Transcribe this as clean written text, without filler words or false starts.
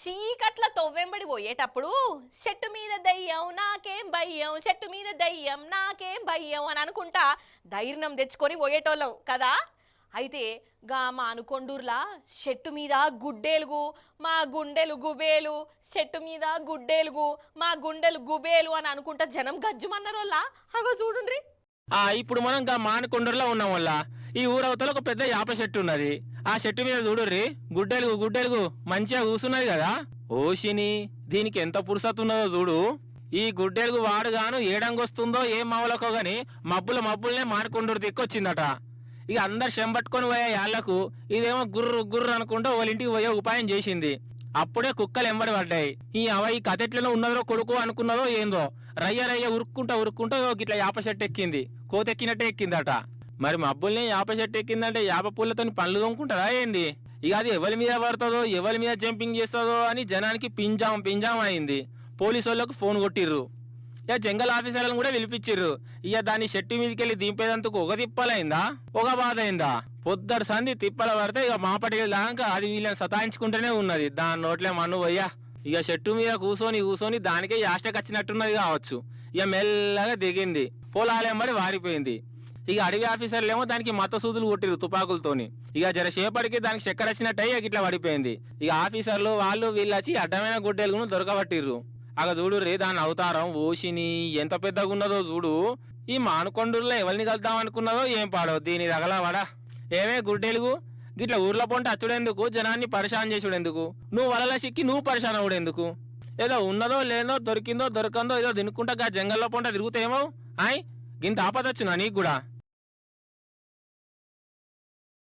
చీకట్ల తొవ్వెంబడి పోయేటప్పుడు చెట్టు మీద దయ్యం నాకేం భయ్యం, చెట్టు మీద దయ్యం నాకేం భయ్యం అని అనుకుంటా ధైర్యం తెచ్చుకొని పోయేటోళ్ళం కదా. అయితే గా మా అనుకొండూర్లా చెట్టు మీద గుడ్డేలుగు మా గుండెలు గుబేలు, చెట్టు మీద గుడ్డేలుగు మా గుండెలు గుబేలు అని అనుకుంటా జనం గజ్జుమన్నారోళ్ళ. అగో చూడుండ్రి. ఇప్పుడు మనం గా మానకొండూరులో ఉన్నాం వల్ల ఈ ఊరవతల ఒక పెద్ద యాప చెట్టు ఉన్నది. ఆ చెట్టు మీద చూడుర్రి గుడ్డెలుగు గుడ్డెలుగు మంచిగా కూసున్నది కదా. ఓషిని దీనికి ఎంత పురుసత్తున్నదో చూడు. ఈ గుడ్డెలుగు వాడుగాను ఏడంగొస్తుందో ఏం మవలకో గాని మబ్బులనే మానకొండూరు దిక్కొచ్చిందట. ఇక అందరు శంబట్టుకొని పోయే యాళ్లకు ఇదేమో గుర్రు గుర్రు అనుకుంటూ వాళ్ళ ఇంటికి పోయే ఉపాయం చేసింది. అప్పుడే కుక్కలు ఎంబడి పడ్డాయి. ఈ కథ ఎట్లనో ఉన్నదో కొడుకు అనుకున్నదో ఏందో రయ్య ఉరుక్కుంటా గిట్లా యాప చెట్టు ఎక్కింది. కోతెక్కినట్టే ఎక్కిందట. మరి మబ్బుల్ని యాప చెట్టు ఎక్కిందంటే యాప పూలతో పనులు తోముకుంటారా ఏంది? ఇక అది ఎవరి మీద పడుతుందో ఎవరి మీద జంపింగ్ చేస్తుందో అని జనానికి పింజాం అయింది. పోలీసు వాళ్ళకు ఫోన్ కొట్టిర్రు. ఇక జంగల్ ఆఫీసర్లను కూడా పిలిపించిర్రు. ఇక దాన్ని చెట్టు మీదకి వెళ్ళి దింపేదందుకు ఒక తిప్పలైందా ఒక బాధ అయిందా. పొద్దడు సంధి తిప్పల పడితే ఇక మాపటి దాకా అది వీళ్ళని సతాయించుకుంటూనే ఉన్నది. దాని నోట్లే మన్ను పోయ్యా. ఇక చెట్టు మీద కూసోని దానికే యాస్టకి వచ్చినట్టున్నది కావచ్చు. ఇక మెల్లగా దిగింది. పొలాలెంబడి వారిపోయింది. ఇక అడవి ఆఫీసర్లేమో దానికి మత సూదులు కొట్టిరు తుపాకులతోని. ఇక జరసేపటికి దానికి చక్కెర వచ్చినట్టయి ఇట్లా పడిపోయింది. ఇక ఆఫీసర్లు వాళ్ళు వీళ్ళు వచ్చి అడ్డమైన గుడ్డెలుగును దొరకబట్టిర్రు. అగ చూడు రే దాని అవతారం ఓషిని ఎంత పెద్దగా ఉన్నదో చూడు. ఈ మానుకొండూరులో ఎవరిని కలుద్దాం అనుకున్నదో ఏం పాడో దీని రగలవాడా. ఏమే గుడ్డెలుగు గిట్లా ఊర్ల పొంట అచ్చుడెందుకు, జనాన్ని పరిశాన్ చేసుడెందుకు, నువ్వు వలల సిక్కి నువ్వు పరిశాన్ అవుడెందుకు? ఏదో ఉన్నదో లేదో దొరికిందో దొరకందో ఏదో తినుకుంటా జంగల్లో పొంట తిరుగుతాయేమో. గింత ఆపదొచ్చునా నీకు కూడా?